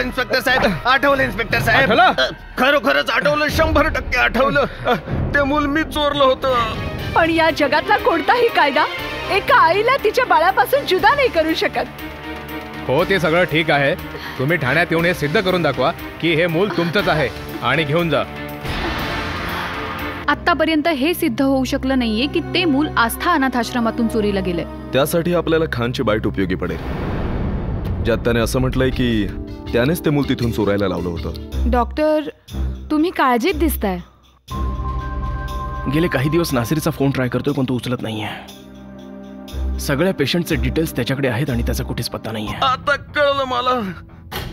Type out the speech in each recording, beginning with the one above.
Inspector साहेब, आठवलं inspector साहेब, खरोखरच आठवलं, 100% आठवलं. ते मूल मी चोरलं होतं. पण या जगातला कोणताही कायदा एका आईला तिच्या बाळापासून जुदा नाही करू शकत. हो, ते सगळं ठीक आहे. तुम्ही ठाण्यात येऊन हे सिद्ध करून दाखवा की हे मूल तुमचंच आहे आणि घेऊन जा. आतापर्यंत हे सिद्ध होऊ शकलं नाहीये की ते मूल आस्था अनाथाश्रमातून चोरीला गेलंय. त्यासाठी आपल्याला खानची बाईट उपयोगी पडेल, ज्यात त्याने असं म्हटलंय की त्यानेच ते मूल तिथून चोरायला लावलं होतं. डॉक्टर, तुम्ही काळजीत दिसताय. गेले काही दिवस नासिरचा फोन ट्राय करतोय पण तो उचलत नाहीये. सगळ्या पेशंटचे डिटेल्स त्याच्याकडे आहेत आणि त्याचा कुठेच पत्ता नाहीये. आता कळलं मला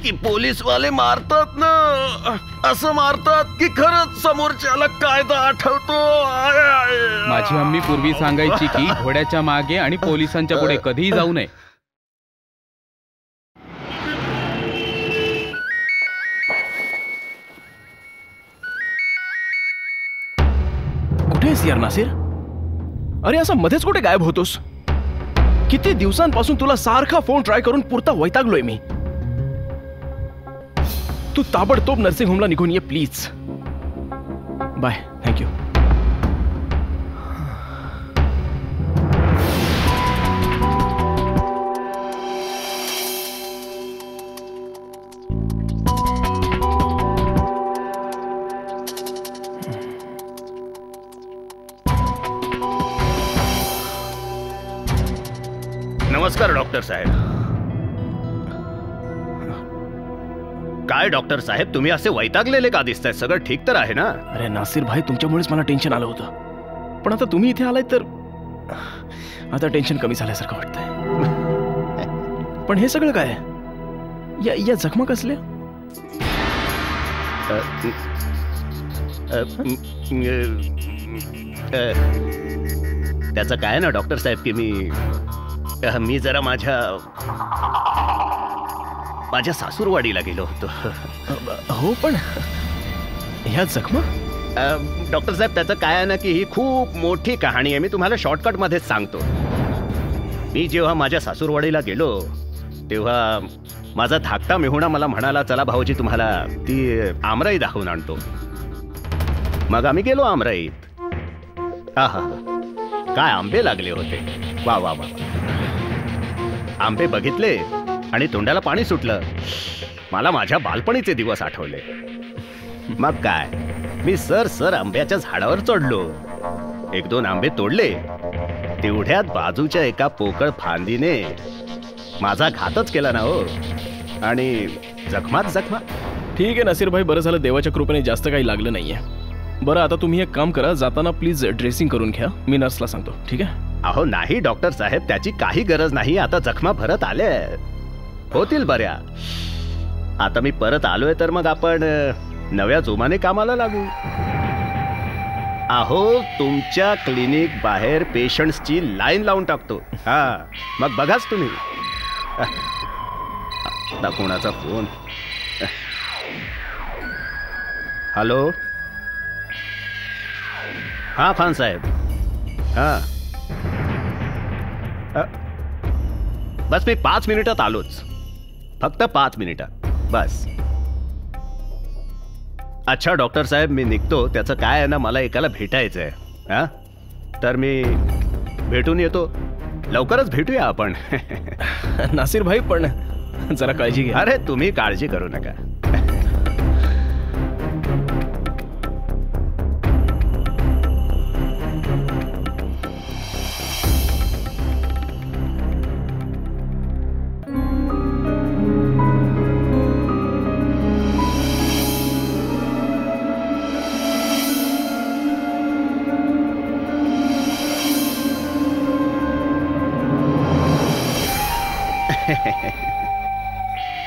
की पोलीसवाले मारतात ना, असं मारतात की खरंच समोरच्याला कायदा आठवतो. माझी मम्मी पूर्वी सांगायची की घोड्याच्या मागे आणि पोलिसांच्या पुढे कधीही जाऊ नये. कुठे आहेस यार नासिर? अरे असं मध्येच कुठे गायब होतोस? किती दिवसांपासून तुला सारखा फोन ट्राय करून पुरता वैतागलोय मी. तू ताबडतोब नर्सिंग होमला निघून ये प्लीज. बाय. थँक्यू. नमस्कार डॉक्टर साहेब. काय डॉक्टर साहेब, तुम्ही असे वैतागलेले का दिसताय? सगळं ठीक तर आहे ना? अरे नासिर भाई, तुमच्यामुळेच मला टेन्शन आलं होतं, पण आता तुम्ही इथे आलाय तर आता टेन्शन कमी झाल्यासारखं वाटतंय. पण हे सगळं काय? या जखमा कसल्या? त्याचं काय ना डॉक्टर साहेब की मी जरा माझ्या सासूरवाडीला गेलो होतो. हो, पण ह्या जखमा? डॉक्टर साहेब, त्याचं काय आहे ना की ही खूप मोठी कहाणी आहे. मी तुम्हाला शॉर्टकट मध्येच सांगतो. मी जेव्हा माझ्या सासूरवाडीला गेलो तेव्हा माझा धाकटा मेहुणा मला म्हणाला, चला भाऊजी तुम्हाला ती आमराई दाखवून आणतो. मग आम्ही गेलो आमराईत. हा, काय आंबे लागले होते. वा वा वा. आंबे बघितले आणि तोंडाला पाणी सुटलं. मला माझ्या बालपणीचे दिवस आठवले. मग काय, मी सर आंब्याच्या झाडावर चढलो. 1-2 आंबे तोडले. तेवढ्यात बाजूच्या एका पोकळ फांदीने माझा घातच केला ना हो. आणि जखमाच जखमा. ठीक आहे नासिर भाई, बरं झालं देवाच्या कृपेने जास्त काही लागलं नाहीये. बरं, आता तुम्ही एक काम करा, जाताना प्लीज ड्रेसिंग करून घ्या. मी नर्सला सांगतो. ठीक आहे? अहो नाही डॉक्टर साहेब, त्याची काही गरज नाही. आता जखमा भरत आल्या होतील बऱ्या. आता मी परत आलोय तर मग आपण नव्या जोमाने कामाला लागू. अहो, तुमच्या क्लिनिक बाहेर पेशंट्सची लाईन लावून टाकतो. हा, मग बघाच तुम्ही. आता कोणाचा फोन? हॅलो. हा खान साहेब. हा, बस मी 5 मिनिटात आलोच. फक्त 5 मिनिटात बस. अच्छा डॉक्टर साहेब, मी निघतो. त्याचं काय आहे ना, मला एकाला भेटायचंय. हा, तर मी भेटून येतो. लवकरच भेटूया आपण. नासिर भाई, पण जरा काळजी घ्या. अरे तुम्ही काळजी करू नका.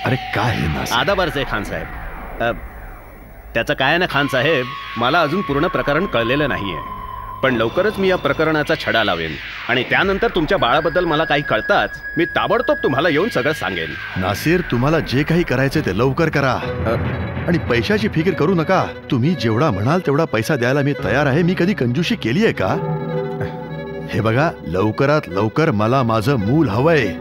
अरे काय आहे नासिर? आदाबरचे खान साहेब. त्याचं काय ना खान साहेब, मला अजून पूर्ण प्रकरण कळलेलं नाहीये, पण लवकरच मी या प्रकरणाचा छडा लावेन आणि त्यानंतर तुमच्या बाळाबद्दल मला काही कळताच मी ताबडतोब तुम्हाला येऊन सगळं सांगेन. नासिर, तुम्हाला जे काही करायचे ते लवकर करा आणि पैशाची फिकीर करू नका. तुम्ही जेवढा म्हणाल तेवढा पैसा द्यायला मी तयार आहे. मी कधी कंजूशी केली आहे का? हे बघा, लवकरात लवकर मला माझं मूल हवंय.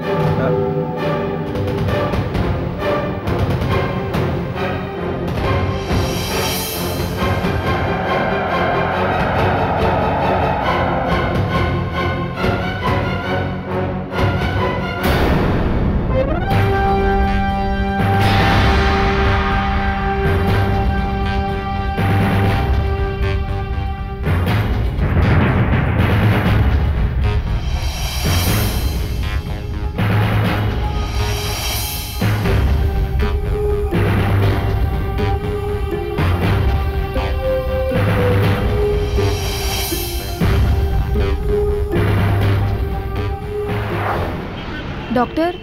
डॉक्टर,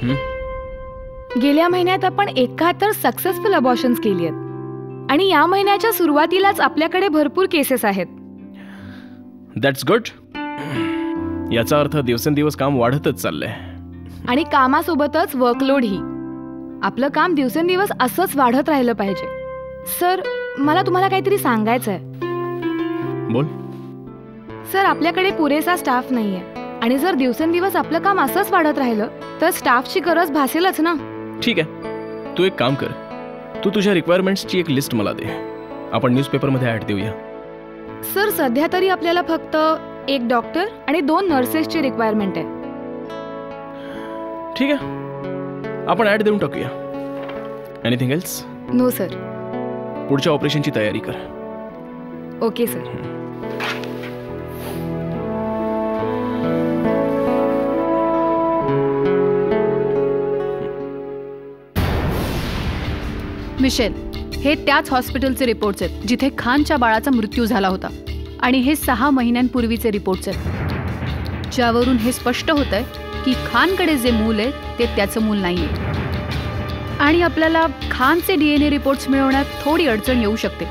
गेल्या महिन्यात आपण 71 सक्सेसफुल अबॉर्शन्स केली आहेत आणि या महिन्याच्या सुरुवातीलाच आपल्याकडे भरपूर केसेस आहेत. That's good. याचा अर्थ दिवसेंदिवस काम वाढतच चाललंय. आणि कामासोबतच वर्कलोडही. आपलं काम दिवसेंदिवस असंच वाढत राहिलं पाहिजे. सर, मला तुम्हाला काहीतरी सांगायचं आहे. बोल. सर, आपल्याकडे पुरेसा स्टाफ नाहीये आणि जर दिवसेंदिवस आपलं काम असंच वाढत राहिलं तर स्टाफची गरज भासेलच ना. ठीक आहे, तू एक काम कर. तू तुझ्या रिक्वायरमेंट्सची एक लिस्ट मला दे. आपण न्यूजपेपरमध्ये ॲड देऊया. सर, सध्या तरी आपल्याला फक्त एक डॉक्टर आणि 2 नर्सेसची रिक्वायरमेंट आहे. ठीक आहे, आपण ॲड देऊन टाकूया. Anything else? No sir. पुढच्या ऑपरेशनची तयारी कर. Okay sir. मिशेल, हे त्याच हॉस्पिटलचे रिपोर्ट्स आहेत जिथे खानच्या बाळाचा मृत्यू झाला होता आणि हे 6 महिन्यांपूर्वीचे रिपोर्ट्स आहेत, ज्यावरून हे स्पष्ट होत आहे की खानकडे जे मूल आहे ते त्याचं मूल नाहीये. आणि आपल्याला खानचे DNA रिपोर्ट्स मिळवण्यात थोडी अडचण येऊ शकते,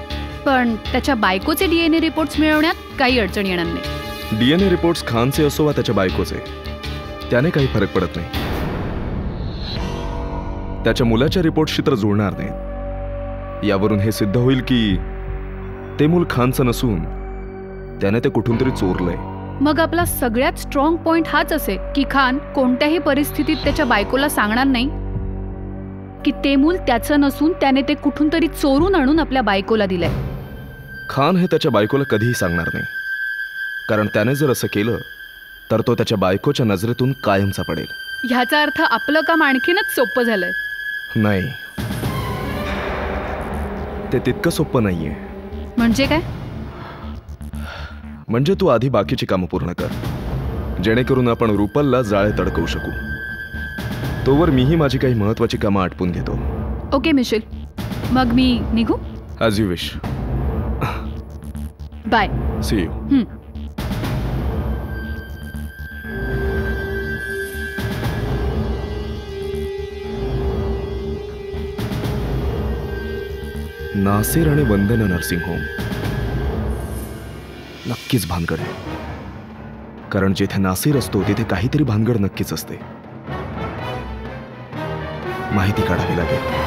पण त्याच्या बायकोचे DNA रिपोर्ट्स मिळवण्यात काही अडचण येणार नाही. DNA रिपोर्ट्स खानचे असो वा त्याच्या बायकोचे, त्याने काही फरक पडत नाही. त्याच्या मुलाच्या रिपोर्टशी तर जुळणार नाही. यावरून हे सिद्ध होईल की ते मूल खानचं नसून त्याने ते कुठून तरी चोरलंय. मग आपला सगळ्यात स्ट्रॉंग पॉइंट हाच असेल की खान कोणत्याही परिस्थितीत त्याच्या बायकोला सांगणार नाही की ते मूल त्याचं नसून त्याने ते कुठून तरी चोरून आणून आपल्या बायकोला दिलंय. खान हे त्याच्या बायकोला कधीही सांगणार नाही, कारण त्याने जर असं केलं तर तो त्याच्या बायकोच्या नजरेतून कायमचा पडेल. ह्याचा अर्थ आपलं काम आणखीनच सोपं झालंय. नाही, ते तितकं सोपं नाहीये. म्हणजे काय? म्हणजे तू आधी बाकीची कामं पूर्ण कर, जेणेकरून आपण रुपलला जाळे तडकवू शकू. तोवर मीही माझी काही महत्वाची कामं आटपून घेतो. ओके मिशेल, मग मी निघू? As you wish. Bye. See you. Nasir आणि वंदना नर्सिंग होम नक्कीच भानगड आहे, कारण जिथे नासिर असतो तिथे काहीतरी भानगड नक्कीच असते. माहिती काढावी लागेल.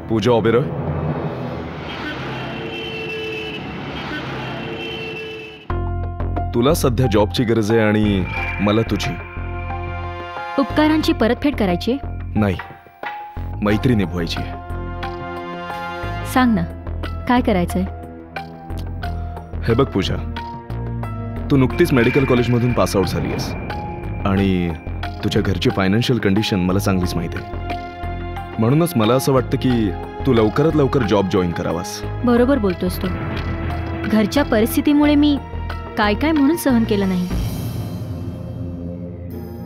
पूजा ओबेरॉय, तुला सध्या जॉबची गरज आहे आणि मला तुझी. उपकारांची परतफेड करायची? नाही, मैत्री निभवायची. सांग ना, काय करायचंय? हे बघ पूजा, तू नुकतीच मेडिकल कॉलेजमधून पासआउट झाली आहेस आणि तुझ्या घरची फायनान्शियल कंडिशन मला चांगलीच माहिती आहे. म्हणूनच मला असं वाटतं की तू लवकरात लवकर जॉब जॉईन करावास. बरोबर बोलतोस तू. घरच्या परिस्थितीमुळे मी काय काय म्हणून सहन केलं नाही.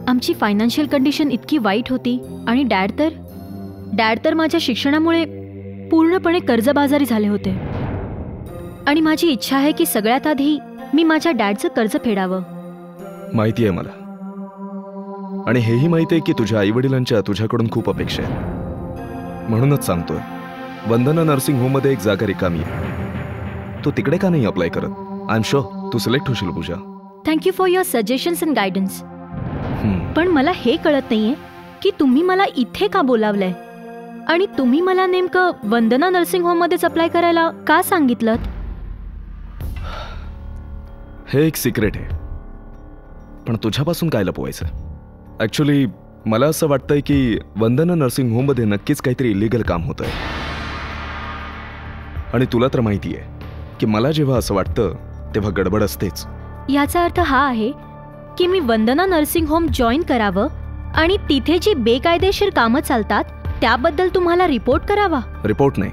आमची फायनान्शियल कंडिशन इतकी वाईट होती आणि डॅड तर माझ्या शिक्षणामुळे पूर्णपणे कर्जबाजारी झाले होते. आणि माझी इच्छा आहे की सगळ्यात आधी मी माझ्या डॅडचं कर्ज फेडावं. माहिती आहे मला, आणि हेही माहिती आहे की तुझ्या आईवडिलांच्या तुझ्याकडून खूप अपेक्षा आहेत. म्हणूनच सांगतोय, वंदना नर्सिंग होममध्ये एक जागा रिकामी आहे. तू तिकडे का नाही अप्लाय करत? आय एम शुअर तू सिलेक्ट होशील Pooja. Thank you for your suggestions and guidance. पण मला हे कळत नाहीये की तुम्ही मला इथे का बोलावलंय आणि तुम्ही मला नेमकं वंदना नर्सिंग होममध्येच अप्लाय करायला का सांगितलं? हे एक सिक्रेट आहे, पण तुझ्यापासून काय लपवायचं? ॲक्च्युली मला असं वाटतंय की वंदना नर्सिंग होममध्ये नक्कीच काहीतरी इलिगल काम होत आहे. आणि तुला तर माहिती आहे की मला जेव्हा असं वाटतं तेव्हा गडबड असतेच. याचा अर्थ हा आहे की मी वंदना नर्सिंग होम जॉईन करावं आणि तिथे जी बेकायदेशीर कामं चालतात त्याबद्दल तुम्हाला रिपोर्ट करावा? रिपोर्ट नाही,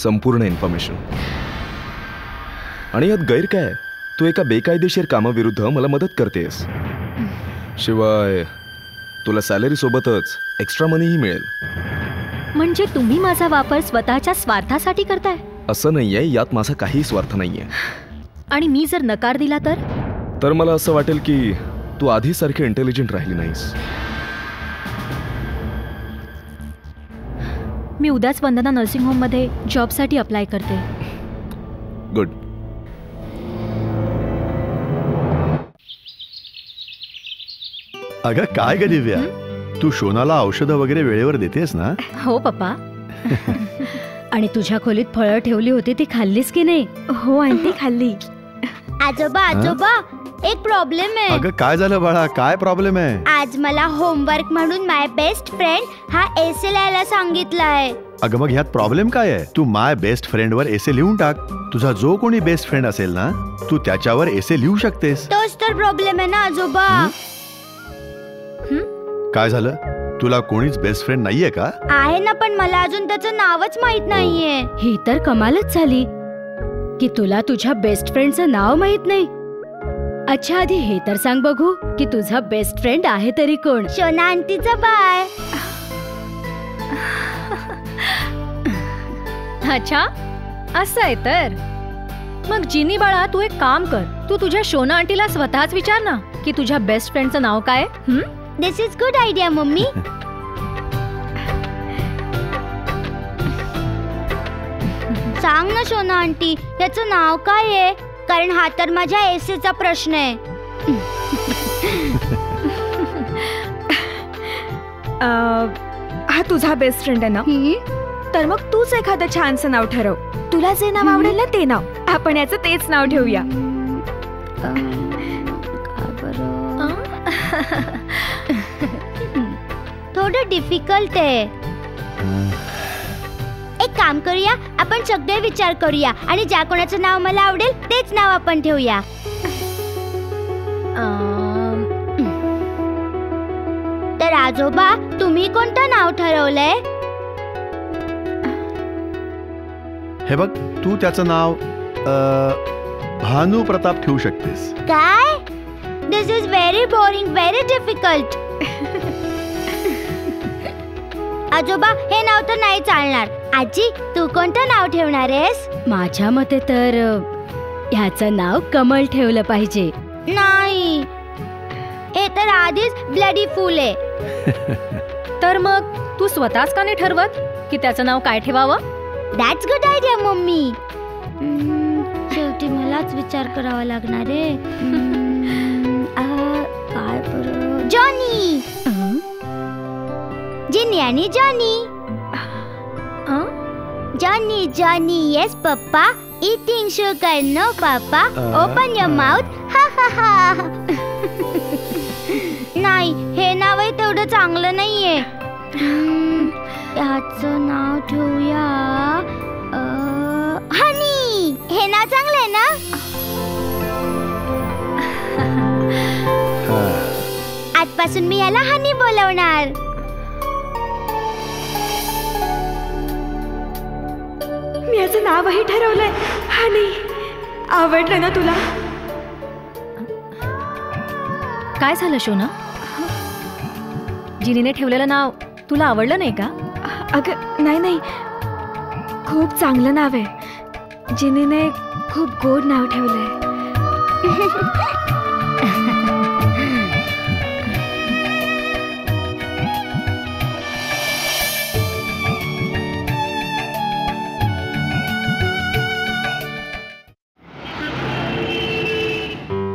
संपूर्ण इन्फॉर्मेशन. आणि यात गैर काय? तू एका बेकायदेशीर कामाविरुद्ध मला मदत करतेस. शिवाय तुला सॅलरी सोबतच एक्स्ट्रा मनीही मिळेल. म्हणजे तुम्ही माझा वापर स्वतःच्या स्वार्थासाठी करताय? असं नाहीये, यात माझा काही स्वार्थ नाहीये. आणि मी जर नकार दिला तर मला असं वाटेल की तू आधीसारखी इंटेलिजंट राहिली नाहीस. मी उद्याच वंदना नर्सिंग होममध्ये जॉबसाठी अप्लाय करते. गुड. अगं काय ग दिव्या, तू शोनाला औषधं वगैरे वेळेवर देतेस ना? हो पप्पा. आणि तुझ्या खोलीत फळं ठेवली होती ती खाल्लीस की नाही? हो आंटी, खाल्ली. आजोबा एक प्रॉब्लेम आहे. अगं काय झालं बाळा, काय प्रॉब्लेम आहे? आज मला होमवर्क म्हणून माय बेस्ट फ्रेंड हा एसे लिहायला सांगितलाय. अगं मग ह्यात प्रॉब्लेम काय आहे? तू माय बेस्ट फ्रेंड वर एसे लिहून टाक. तुझा जो कोणी बेस्ट फ्रेंड असेल ना, तू त्याच्यावर एसे लिहू शकतेस. तोच तर प्रॉब्लेम आहे ना आजोबा. काय झालं? तुला कोणीच बेस्ट फ्रेंड नाहीये का? आहे ना, पण मला अजून त्याचं नावच माहित नाहीये. ही तर कमालच झाली की तुला तुझ्या बेस्ट फ्रेंडचं नाव माहित नाही. अच्छा, आधी हे तर सांग बघू की तुझा बेस्ट फ्रेंड आहे तरी कोण? शोना आंटीचा बाय. अच्छा, असं आहे तर मग जिनी बाळा, तू एक काम कर, तू तुझ्या शोना आंटीला स्वतःच विचार ना की तुझ्या बेस्ट फ्रेंडचं नाव काय. This is good idea mummy. सांग ना शोना आंटी, याचं नाव काय आहे? कारण हा तर माझ्या एसेचा प्रश्न आहे. हा तुझा बेस्ट फ्रेंड आहे ना? तर मग तूच एखादं छानसं नाव ठरव. तुला जे नाव आवडेल ना ते नाव. आपण याचं तेच नाव ठेवूया. थोडं डिफिकल्ट आहे. एक काम करूया, आपण सगळे विचार करूया आणि ज्या कोणाचं नाव मला आवडेल तेच नाव आपण ठेवूया. तर आजोबा, तुम्ही कोणतं नाव ठरवलंय? हे बघ, तू त्याचं नाव भानू प्रताप ठेवू शकतेस. काय? This is very boring, very difficult. आजोबा, हे नाव तर नाही चालणार. आजी, तू कोणतं नाव ठेवणार आहेस? माझ्या मते तर ह्याचं नाव कमल ठेवलं पाहिजे. नाही, हे तर आधीच ब्लडी फूल आहे. तर मग तू स्वतःच का नाही ठरवत की त्याचं नाव काय ठेवावं? That's good idea mummy. शेवटी मलाच विचार करावा लागणार आहे. काय बरं? जॉनी. जिनी आणि Johnny. Johnny, Johnny, yes, Papa. Eating sugar, no, Papa. Open your mouth. Ha ha ha. नाही, हे नावही तेवढं चांगलं नाहीये. याचं नाव ठेवूया हनी. हे नाव चांगलं आहे ना? आजपासून मी याला हनी बोलवणार. मी याचं नावही ठरवलंय हनी. आवडलं ना तुला? काय झालं शोना? जिनीने ठेवलेलं नाव तुला आवडलं नाही का? अगं नाही, खूप चांगलं नाव आहे. जिनीने खूप गोड नाव ठेवलंय.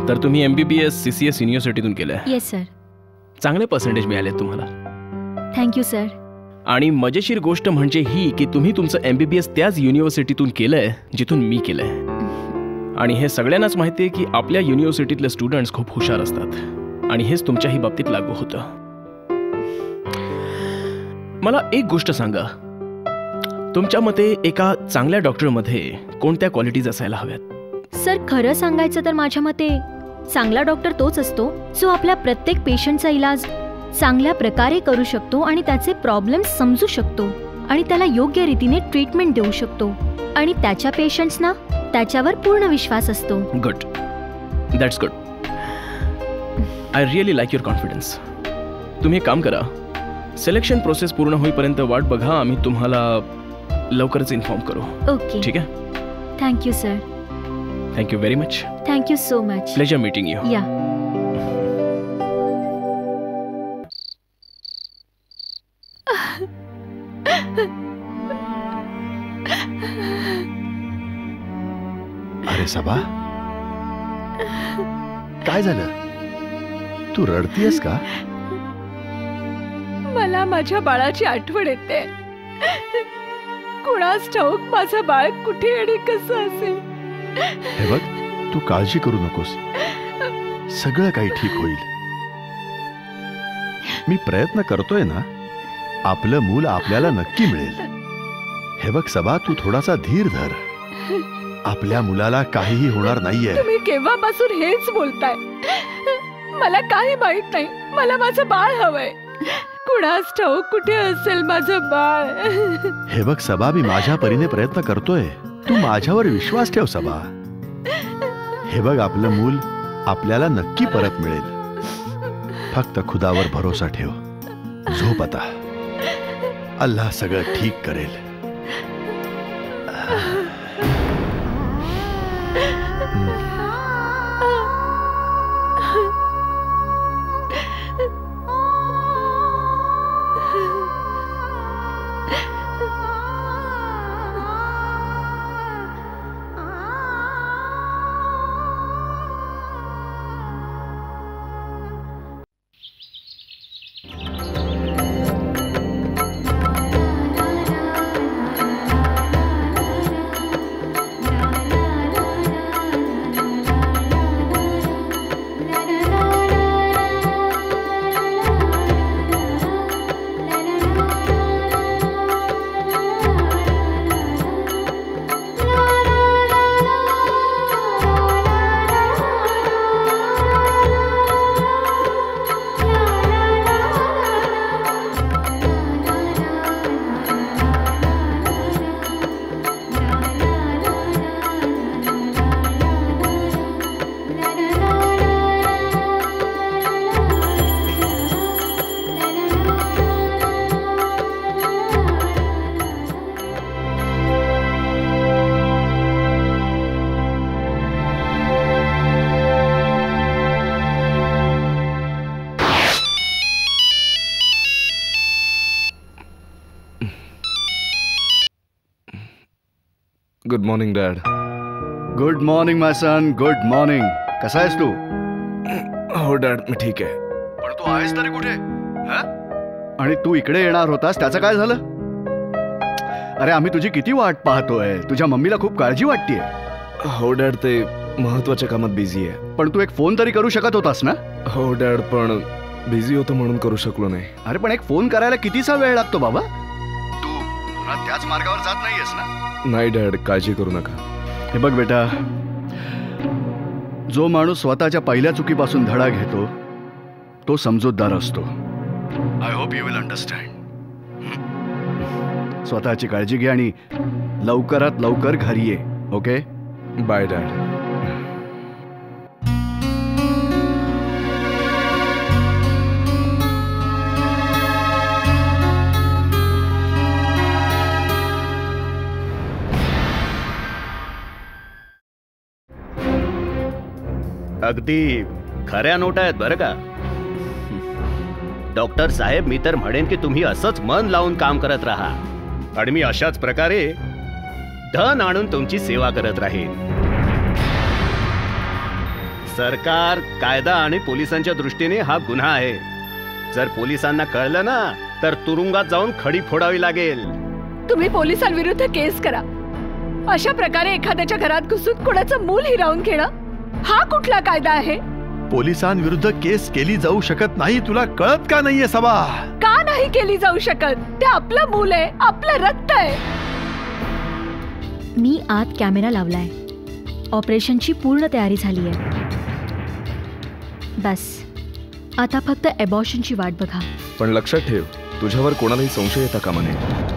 तर तुम्ही MBBS CCS युनिव्हर्सिटीतून केलंय. Yes sir. चांगले पर्सेंटेज मिळाले तुम्हाला. Thank you sir. आणि मजेशीर गोष्ट म्हणजे ही की तुम्ही तुमचं MBBS त्याच युनिव्हर्सिटीतून केलंय जिथून मी केलंय. आणि हे सगळ्यांनाच माहिती आहे की आपल्या युनिव्हर्सिटीतले स्टुडंट्स खूप हुशार असतात आणि हेच तुमच्याही बाबतीत लागू होतं. मला एक गोष्ट सांगा, तुमच्या मते एका चांगल्या डॉक्टरमध्ये कोणत्या क्वालिटीज असायला हव्यात? सर खरं सांगायचं तर माझ्या मते चांगला डॉक्टर तोच असतो जो आपल्या प्रत्येक पेशंटचा इलाज चांगल्या प्रकारे करू शकतो आणि त्याचे प्रॉब्लेम्स समजू शकतो आणि त्याला योग्य रीतीने ट्रीटमेंट देऊ शकतो आणि त्याच्या पेशंट्सना त्याच्यावर पूर्ण विश्वास असतो. Good, that's good. I really like your confidence. तुम्ही एक काम करा, सिलेक्शन प्रोसेस पूर्ण होईपर्यंत वाट बघा. आम्ही तुम्हाला लवकरच इन्फॉर्म करू. ओके. ठीक आहे. Thank you sir. Thank you very much. Thank you so much. Pleasure meeting you. या. अरे सबा, काय झालं? तू रडतीयस का? मला माझ्या बाळाची आठवण येते. कुणास ठाऊक माझं बाळ कुठे आणि कसं असेल. हे बघ, तू काळजी करू नकोस. सगळं काही ठीक होईल. मी प्रयत्न करतोय ना. आपलं मूल आपल्याला नक्की मिळेल. हे बघ सबा, तू थोडासा धीर धर. आपल्या मुलाला काहीही होणार नाहीये. तुम्ही केव्हापासून हेच बोलताय? मला काही माहित नाही. मला माझं बाळ हवंय. कुणास ठाऊक कुठे असेल माझं बाळ. हे बघ सबा, मी माझ्या परीने प्रयत्न करतोय. तू माझ्यावर विश्वास ठेव सबा. हे बघ, आपलं मूल आपल्याला नक्की परत मिळेल. फक्त खुदावर भरोसा ठेव. झोप आता. अल्लाह सगळं ठीक करेल. Good morning dad. Good morning my son. Good morning. कसा आहेस तू? हो डॅड, मी ठीक आहे. पण तू आहेस तरी कुठे? आणि तू इकडे येणार होतास, त्याचं काय झालं? अरे आम्ही तुझी किती वाट पाहतोय. तुझ्या मम्मीला खूप काळजी वाटतेय. हो डॅड, ते महत्वाच्या कामात बिझी आहे. पण तू एक फोन तरी करू शकत होतास ना. हो डॅड, पण बिझी होतो म्हणून करू शकलो नाही. अरे पण एक फोन करायला कितीसा वेळ लागतो बाबा. तू पुन्हा त्याच मार्गावर जात नाहीयेस ना. नाही डॅड, काळजी करू नका. हे बघ बेटा, जो माणूस स्वतःच्या पहिल्या चुकीपासून धडा घेतो तो समजूतदार असतो. I hope you will understand. स्वतःची काळजी घे आणि लवकरात लवकर घरी ये. Okay, bye dad. अगदी खऱ्या नोटा आहेत बरं का. डॉक्टर साहेब, मी तर म्हणेन की तुम्ही असंच मन लावून काम करत राहा आणि मी अशाच प्रकारे धन आणून तुमची सेवा करत राहीन. सरकार, कायदा आणि पोलिसांच्या दृष्टीने हा गुन्हा आहे. जर पोलिसांना कळलं ना तर तुरुंगात जाऊन खडी फोडावी लागेल. तुम्ही पोलिसांविरुद्ध केस करा. अशा प्रकारे एखाद्याच्या घरात घुसून कोणाचं मूल हिरावून घेणं हा कुठला कायदा आहे? पोलिसांविरुद्ध केस केली जाऊ शकत नाही. तुला कळत का नाहीये सबा? का नाही केली जाऊ शकत? ते आपलं मूल आहे, आपलं रक्त आहे. मी आत कॅमेरा लावलाय. ऑपरेशनची पूर्ण तयारी झाली आहे. बस आता फक्त अबॉर्शनची वाट बघा. पण लक्षात ठेव, तुझ्यावर कोणालाही संशय येता कामा नये.